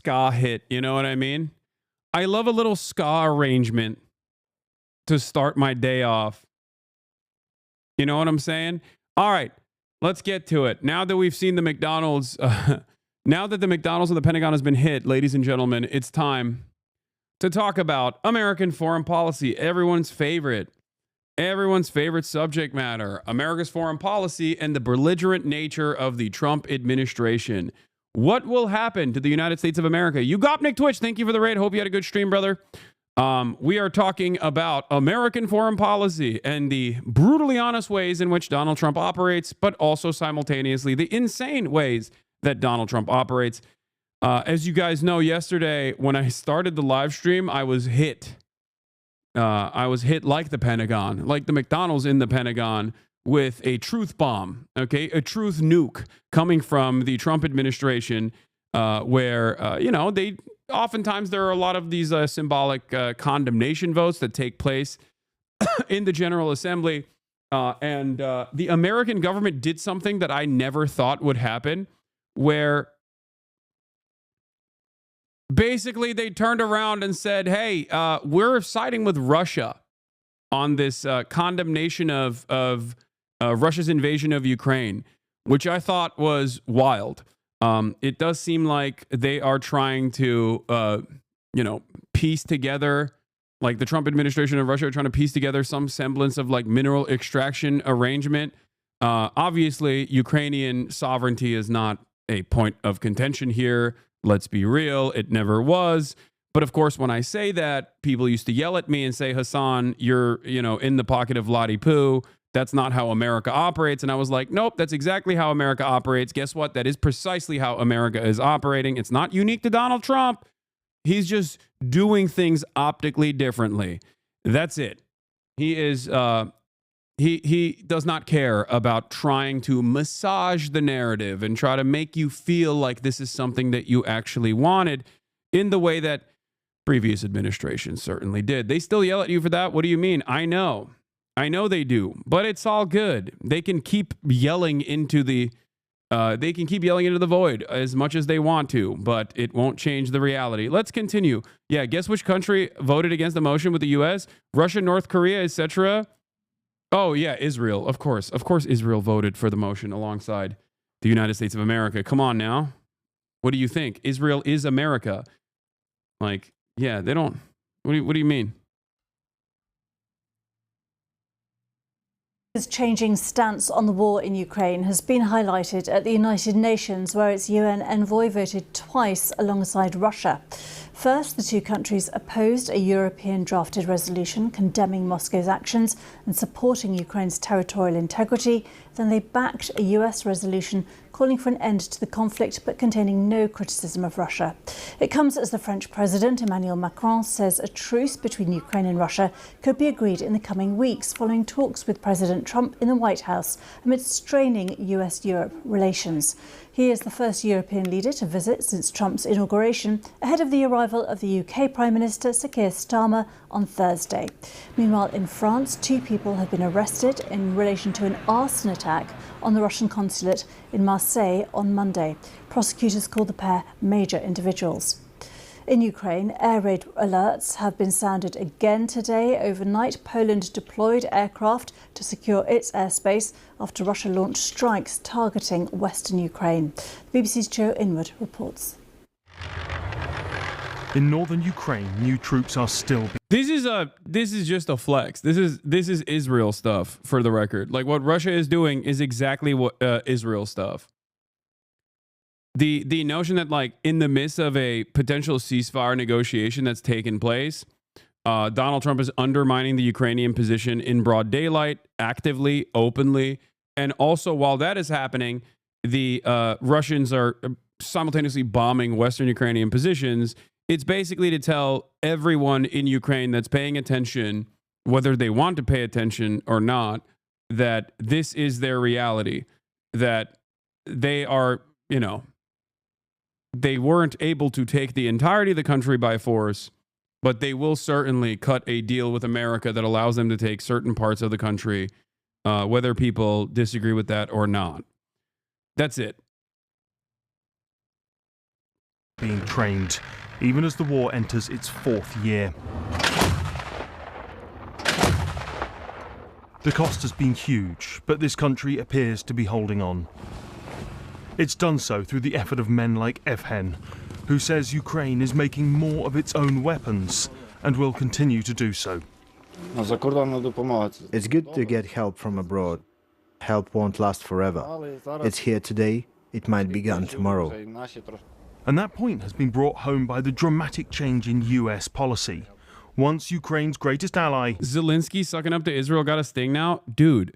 ska hit. You know what I mean? I love a little ska arrangement to start my day off. You know what I'm saying? All right, let's get to it. Now that we've seen the McDonald's, now that the McDonald's and the Pentagon has been hit, ladies and gentlemen, it's time to talk about American foreign policy, everyone's favorite subject matter, America's foreign policy and the belligerent nature of the Trump administration. What will happen to the United States of America? You got Nick Twitch. Thank you for the raid. Hope you had a good stream, brother. We are talking about American foreign policy and the brutally honest ways in which Donald Trump operates, but also simultaneously the insane ways that Donald Trump operates. As you guys know, yesterday when I started the live stream, I was hit. I was hit like the Pentagon, like the McDonald's in the Pentagon, with a truth bomb, okay? A truth nuke coming from the Trump administration, where, they oftentimes there are a lot of these symbolic condemnation votes that take place in the General Assembly. And the American government did something that I never thought would happen, where basically they turned around and said, hey, we're siding with Russia on this condemnation of Russia's invasion of Ukraine, which I thought was wild. It does seem like they are trying to, piece together, like the Trump administration of Russia are trying to piece together some semblance of like mineral extraction arrangement. Obviously, Ukrainian sovereignty is not a point of contention here. Let's be real. It never was. But of course, when I say that, people used to yell at me and say, Hassan, you're, in the pocket of Lottie Poo. That's not how America operates. And I was like, nope, that's exactly how America operates. Guess what? That is precisely how America is operating. It's not unique to Donald Trump. He's just doing things optically differently. That's it. He is, he does not care about trying to massage the narrative and try to make you feel like this is something that you actually wanted in the way that previous administrations certainly did. They still yell at you for that. What do you mean? I know they do, but it's all good. They can keep yelling into the void as much as they want to, but it won't change the reality. Let's continue. Yeah, guess which country voted against the motion with the U.S.? Russia, North Korea, etc. Oh, yeah, Israel. Of course, Israel voted for the motion alongside the United States of America. Come on now. What do you think? Israel is America. Like, yeah, they don't. What do you mean? His changing stance on the war in Ukraine has been highlighted at the United Nations, where its UN envoy voted twice alongside Russia. First, the two countries opposed a European drafted resolution condemning Moscow's actions and supporting Ukraine's territorial integrity. Then they backed a US resolution calling for an end to the conflict but containing no criticism of Russia. It comes as the French President Emmanuel Macron says a truce between Ukraine and Russia could be agreed in the coming weeks, following talks with President Trump in the White House amid straining US-Europe relations. He is the first European leader to visit since Trump's inauguration, ahead of the arrival of the UK Prime Minister Sir Keir Starmer on Thursday. Meanwhile, in France, 2 people have been arrested in relation to an arson attack on the Russian consulate in Marseille on Monday. Prosecutors called the pair major individuals. In Ukraine, air raid alerts have been sounded again today. Overnight, Poland deployed aircraft to secure its airspace after Russia launched strikes targeting western Ukraine. The BBC's Joe Inwood reports. In northern Ukraine, new troops are still. This is just a flex. This is Israel stuff, for the record. Like, what Russia is doing is exactly what Israel stuff. The notion that, like, in the midst of a potential ceasefire negotiation that's taken place, Donald Trump is undermining the Ukrainian position in broad daylight, actively, openly, and also while that is happening, the Russians are simultaneously bombing Western Ukrainian positions. It's basically to tell everyone in Ukraine that's paying attention, whether they want to pay attention or not, that this is their reality, that they are, they weren't able to take the entirety of the country by force, but they will certainly cut a deal with America that allows them to take certain parts of the country, whether people disagree with that or not. That's it. being trained, even as the war enters its 4th year. The cost has been huge, but this country appears to be holding on. It's done so through the effort of men like Evhen, who says Ukraine is making more of its own weapons and will continue to do so. It's good to get help from abroad. Help won't last forever. It's here today, it might be gone tomorrow. And that point has been brought home by the dramatic change in US policy. Once Ukraine's greatest ally, Zelensky sucking up to Israel got a sting now? Dude,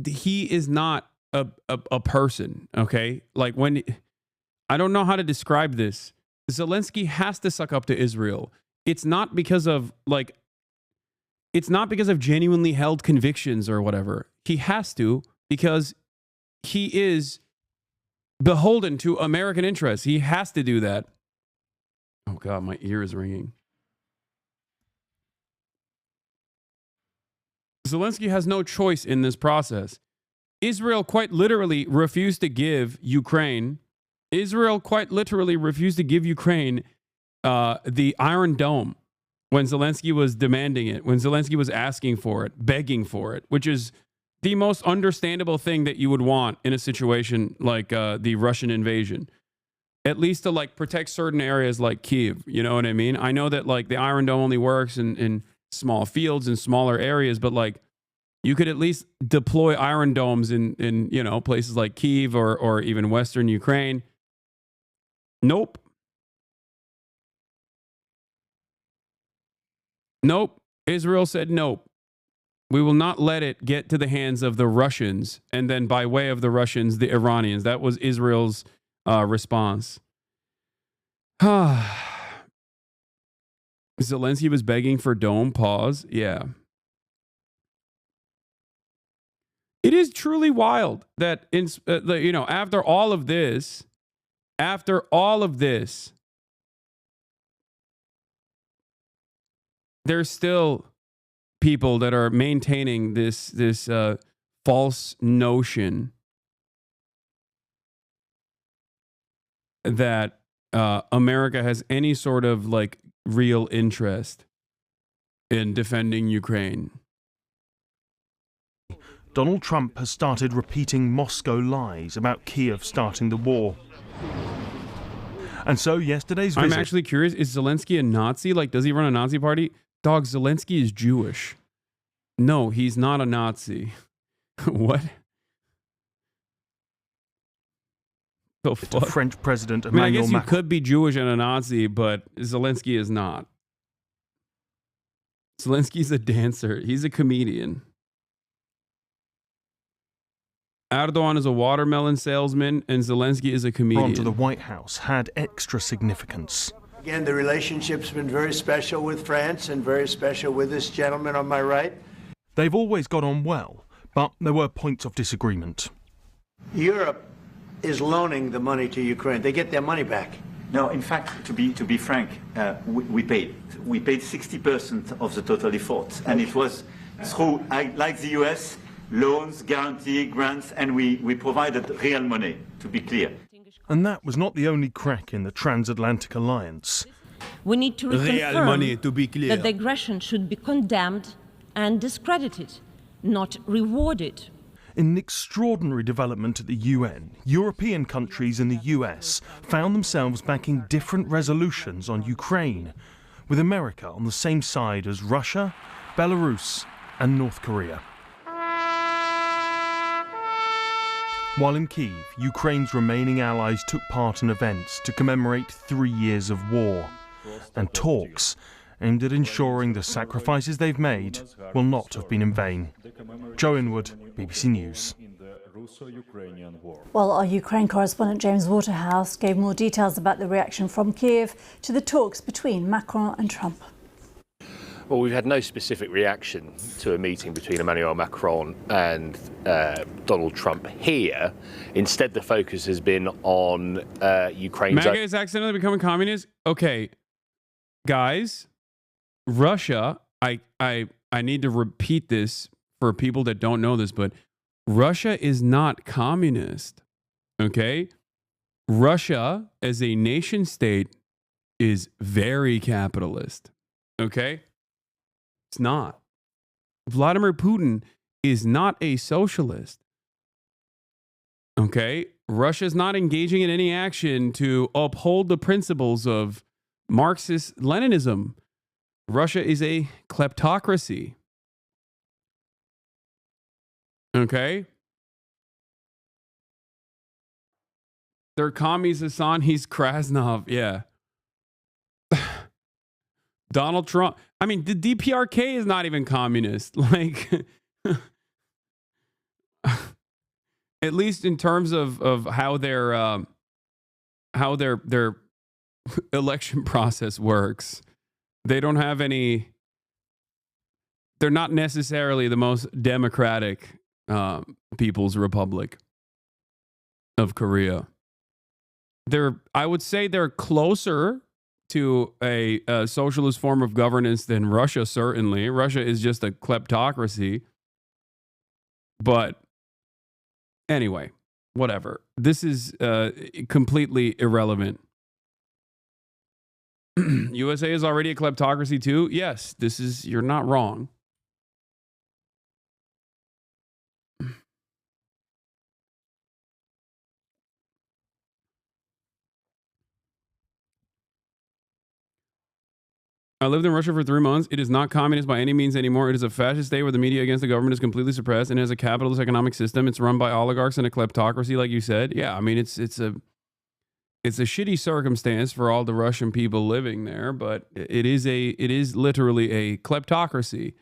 he is not a person, okay? Like I don't know how to describe this. Zelensky has to suck up to Israel. It's not because of genuinely held convictions or whatever. He has to because he is beholden to American interests. He has to do that. Oh God, my ear is ringing. Zelensky has no choice in this process. Israel quite literally refused to give Ukraine. Israel quite literally refused to give Ukraine the Iron Dome when Zelensky was demanding it, when Zelensky was asking for it, begging for it, which is the most understandable thing that you would want in a situation like the Russian invasion. At least to like protect certain areas like Kyiv. You know what I mean? I know that like the Iron Dome only works in small fields and smaller areas, but like you could at least deploy Iron Domes in you know, places like Kyiv or even Western Ukraine. Nope. Nope. Israel said nope. We will not let it get to the hands of the Russians, and then by way of the Russians, the Iranians. That was Israel's response. Zelensky was begging for dome pause. Yeah. It is truly wild that you know, after all of this, there's still people that are maintaining this false notion that America has any sort of like real interest in defending Ukraine. Donald Trump has started repeating Moscow lies about Kyiv starting the war. And so yesterday's visit... I'm actually curious, is Zelensky a Nazi? Like, does he run a Nazi party? Dog, Zelensky is Jewish. No, he's not a Nazi. What? The fuck? to French President I Emmanuel guess you Macron. could be Jewish and a Nazi, but Zelensky is not. Zelensky's a dancer. He's a comedian. Erdogan is a watermelon salesman, and Zelensky is a comedian. To the White House had extra significance. Again, the relationship's been very special with France and very special with this gentleman on my right. They've always got on well, but there were points of disagreement. Europe is loaning the money to Ukraine. They get their money back. No, in fact, to be frank, we paid. We paid 60% of the total effort, and it was through, like the US, loans, guarantee, grants, and we provided real money, to be clear. And that was not the only crack in the transatlantic alliance. We need to Real money, to be clear. that the aggression should be condemned and discredited, not rewarded. In an extraordinary development at the UN, European countries and the US found themselves backing different resolutions on Ukraine, with America on the same side as Russia, Belarus, and North Korea. While in Kyiv, Ukraine's remaining allies took part in events to commemorate 3 years of war, and talks aimed at ensuring the sacrifices they've made will not have been in vain. Joe Inwood, BBC News. Well, our Ukraine correspondent James Waterhouse gave more details about the reaction from Kyiv to the talks between Macron and Trump. Well, we've had no specific reaction to a meeting between Emmanuel Macron and Donald Trump here. Instead, the focus has been on Ukraine's... MAGA is accidentally becoming communist? Okay, guys, Russia, I need to repeat this for people that don't know this, but Russia is not communist, okay? Russia as a nation state is very capitalist. Okay? It's not. Vladimir Putin is not a socialist. Okay? Russia is not engaging in any action to uphold the principles of Marxist Leninism. Russia is a kleptocracy. Okay? They're commies, Hassan. He's Krasnov. Yeah. Donald Trump. I mean, the DPRK is not even communist. Like, at least in terms of how their election process works, they don't have any. They're not necessarily the most democratic People's Republic of Korea. I would say they're closer to a socialist form of governance than Russia, certainly. Russia is just a kleptocracy. But anyway, whatever. This is completely irrelevant. USA is already a kleptocracy too? Yes, you're not wrong. I lived in Russia for 3 months. It is not communist by any means anymore. It is a fascist state where the media against the government is completely suppressed and has a capitalist economic system. It's run by oligarchs and a kleptocracy, like you said. Yeah, I mean, it's a shitty circumstance for all the Russian people living there, but it is literally a kleptocracy.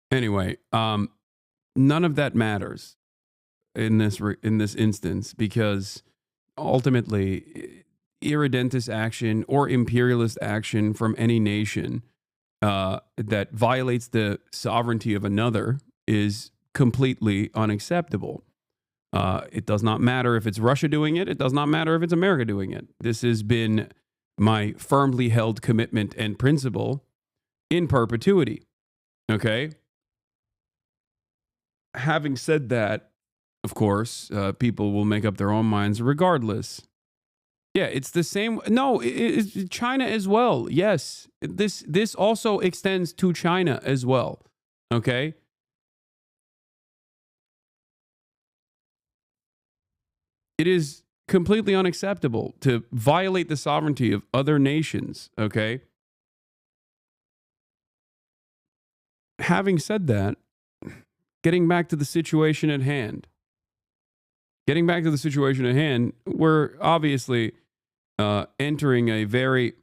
Anyway, none of that matters in this instance, because ultimately irredentist action or imperialist action from any nation that violates the sovereignty of another is completely unacceptable. It does not matter if it's Russia doing it. It does not matter if it's America doing it. This has been my firmly held commitment and principle in perpetuity. Okay? Having said that, of course, people will make up their own minds regardless. Yeah, it's the same. No, it's China as well. Yes, this also extends to China as well. Okay? It is completely unacceptable to violate the sovereignty of other nations. Okay? Having said that, getting back to the situation at hand. We're obviously entering a very...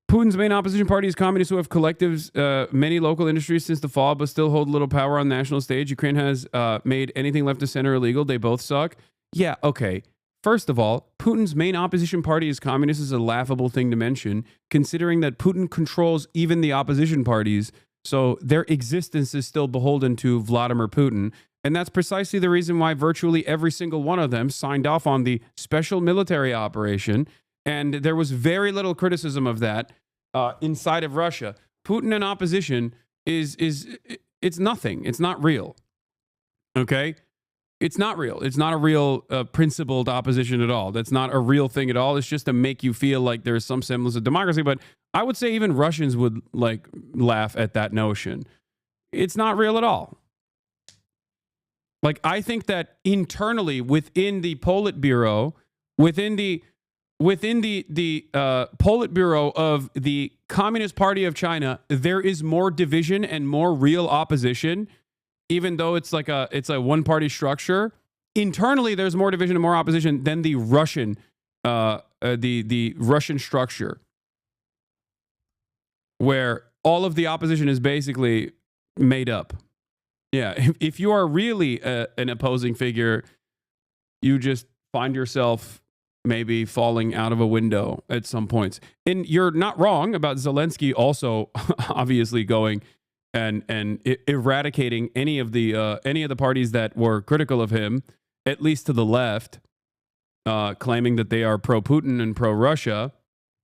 Putin's main opposition party is communists who have collectives, many local industries since the fall, but still hold little power on the national stage. Ukraine has made anything left of center illegal. They both suck. Yeah, okay. First of all, Putin's main opposition party is communist is a laughable thing to mention, considering that Putin controls even the opposition parties, so their existence is still beholden to Vladimir Putin. And that's precisely the reason why virtually every single one of them signed off on the special military operation. And there was very little criticism of that inside of Russia. Putin and opposition it's nothing. It's not real. Okay? It's not real. It's not a real principled opposition at all. That's not a real thing at all. It's just to make you feel like there's some semblance of democracy. But I would say even Russians would laugh at that notion. It's not real at all. I think that internally within the Politburo, within the Politburo of the Communist Party of China, there is more division and more real opposition, even though it's a one-party structure. Internally, there's more division and more opposition than the Russian the Russian structure, where all of the opposition is basically made up. Yeah, if you are really an opposing figure, you just find yourself maybe falling out of a window at some points. And you're not wrong about Zelensky also obviously going and eradicating any of the parties that were critical of him, at least to the left, claiming that they are pro-Putin and pro-Russia.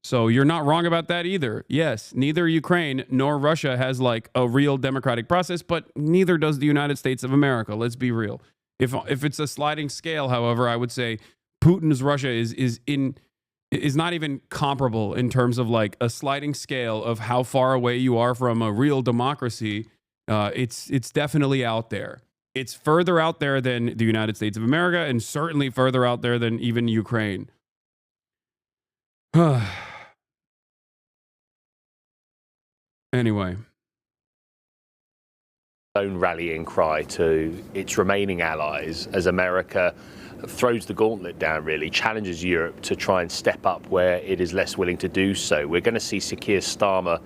So you're not wrong about that either. Yes, neither Ukraine nor Russia has like a real democratic process, but neither does the United States of America. Let's be real. If it's a sliding scale, however, I would say Putin's Russia is not even comparable in terms of like a sliding scale of how far away you are from a real democracy. It's definitely out there. It's further out there than the United States of America, and certainly further out there than even Ukraine. Anyway. Own rallying cry to its remaining allies as America throws the gauntlet down, really, challenges Europe to try and step up where it is less willing to do so. We're going to see Sir Keir Starmer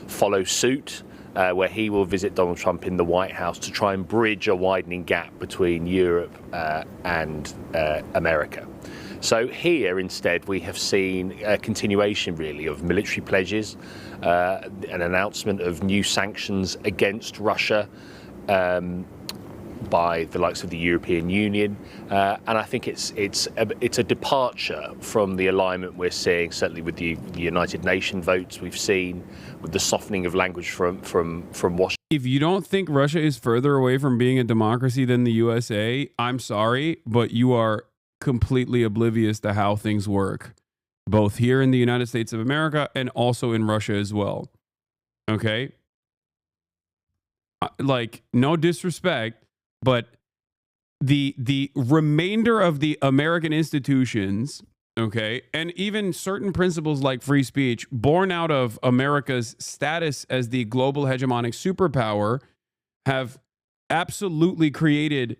follow suit, where he will visit Donald Trump in the White House to try and bridge a widening gap between Europe and America. So here, instead, we have seen a continuation, really, of military pledges, an announcement of new sanctions against Russia by the likes of the European Union, and I think it's a departure from the alignment we're seeing, certainly with the United Nations votes we've seen, with the softening of language from Washington. If you don't think Russia is further away from being a democracy than the USA, I'm sorry, but you are completely oblivious to how things work, both here in the United States of America and also in Russia as well. Okay? Like, no disrespect, but the remainder of the American institutions, okay, and even certain principles like free speech born out of America's status as the global hegemonic superpower have absolutely created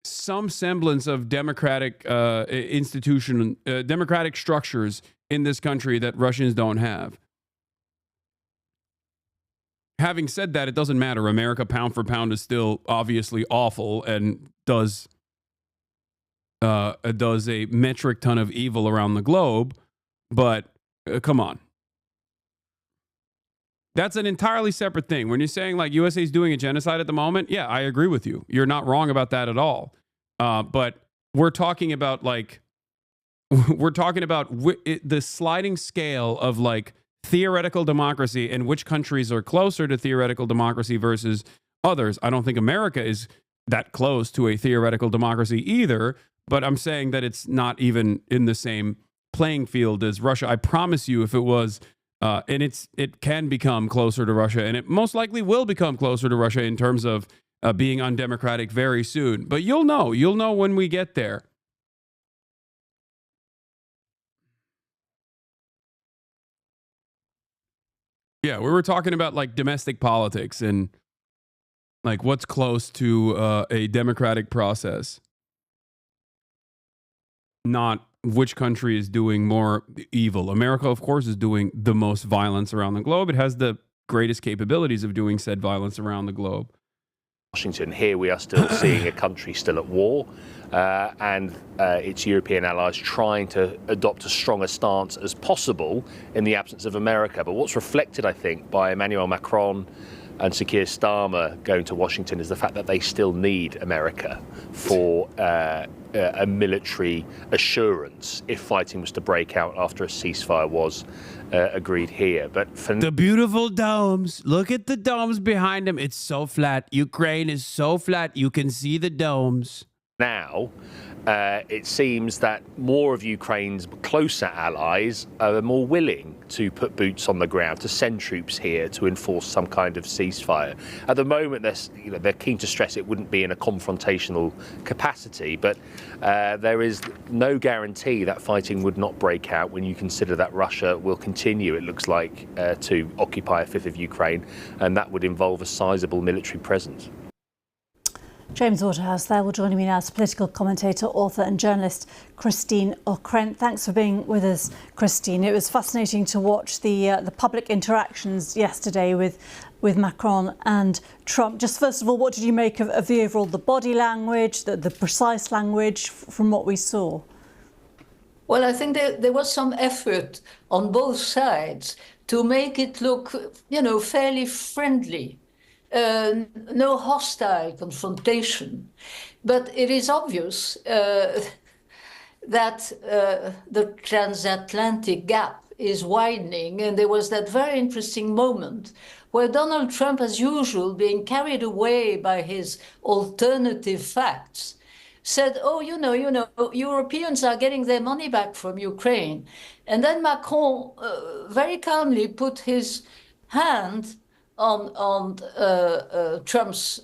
some semblance of democratic democratic structures in this country that Russians don't have. Having said that, it doesn't matter. America, pound for pound, is still obviously awful and does a metric ton of evil around the globe. But come on. That's an entirely separate thing. When you're saying like USA is doing a genocide at the moment, yeah, I agree with you. You're not wrong about that at all. But we're talking about like, the sliding scale of like theoretical democracy and which countries are closer to theoretical democracy versus others. I don't think America is that close to a theoretical democracy either, but I'm saying that it's not even in the same playing field as Russia. I promise you, if it was, and it can become closer to Russia, and it most likely will become closer to Russia in terms of being undemocratic very soon. But you'll know when we get there. Yeah, we were talking about like domestic politics and like what's close to a democratic process, not which country is doing more evil. America, of course, is doing the most violence around the globe. It has the greatest capabilities of doing said violence around the globe. Washington, here we are still seeing a country still at war, and its European allies trying to adopt a strong a stance as possible in the absence of America. But what's reflected, I think, by Emmanuel Macron and Sir Keir Starmer going to Washington is the fact that they still need America for a military assurance if fighting was to break out after a ceasefire was agreed here. But for the beautiful domes, look at the domes behind them. It's so flat. Ukraine is so flat. You can see the domes. Now, it seems that more of Ukraine's closer allies are more willing to put boots on the ground, to send troops here to enforce some kind of ceasefire. At the moment, they're keen to stress it wouldn't be in a confrontational capacity, but there is no guarantee that fighting would not break out when you consider that Russia will continue, it looks like, to occupy a fifth of Ukraine, and that would involve a sizable military presence. James Waterhouse there. Well, joining me now is political commentator, author and journalist Christine Ockrent. Thanks for being with us, Christine. It was fascinating to watch the public interactions yesterday with Macron and Trump. Just first of all, what did you make of the overall, the body language, the precise language from what we saw? Well, I think there was some effort on both sides to make it look, fairly friendly. No hostile confrontation, but it is obvious that the transatlantic gap is widening, and there was that very interesting moment where Donald Trump, as usual, being carried away by his alternative facts, said, oh, Europeans are getting their money back from Ukraine. And then Macron very calmly put his hand on Trump's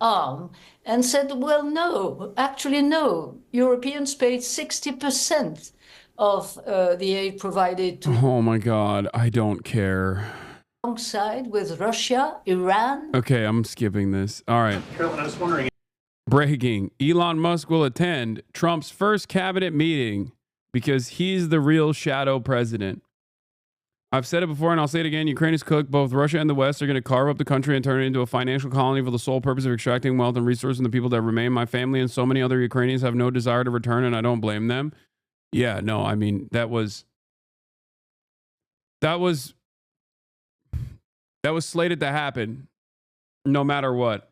arm and said, well, no, actually, no. Europeans paid 60% of the aid provided to. Oh my God, I don't care. Alongside with Russia, Iran. Okay, I'm skipping this. All right. Carolyn, I was wondering. Breaking. Elon Musk will attend Trump's first cabinet meeting because he's the real shadow president. I've said it before and I'll say it again. Ukraine is cooked. Both Russia and the West are going to carve up the country and turn it into a financial colony for the sole purpose of extracting wealth and resources from the people that remain. My family and so many other Ukrainians have no desire to return, and I don't blame them. Yeah, no, I mean, that was slated to happen no matter what.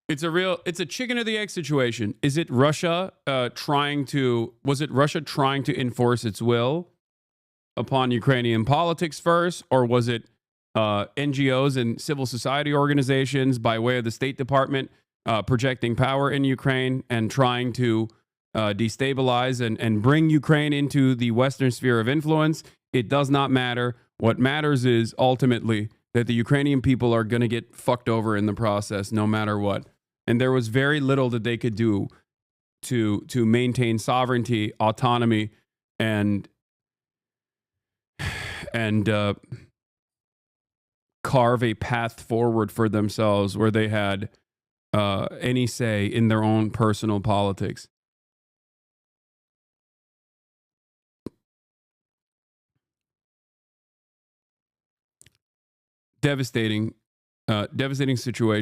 It's a chicken or the egg situation. Is it Russia trying to enforce its will upon Ukrainian politics first, or was it NGOs and civil society organizations by way of the State Department projecting power in Ukraine and trying to destabilize and bring Ukraine into the Western sphere of influence? It does not matter. What matters is ultimately that the Ukrainian people are going to get fucked over in the process no matter what. And there was very little that they could do to maintain sovereignty, autonomy, and carve a path forward for themselves where they had any say in their own personal politics. Devastating situation.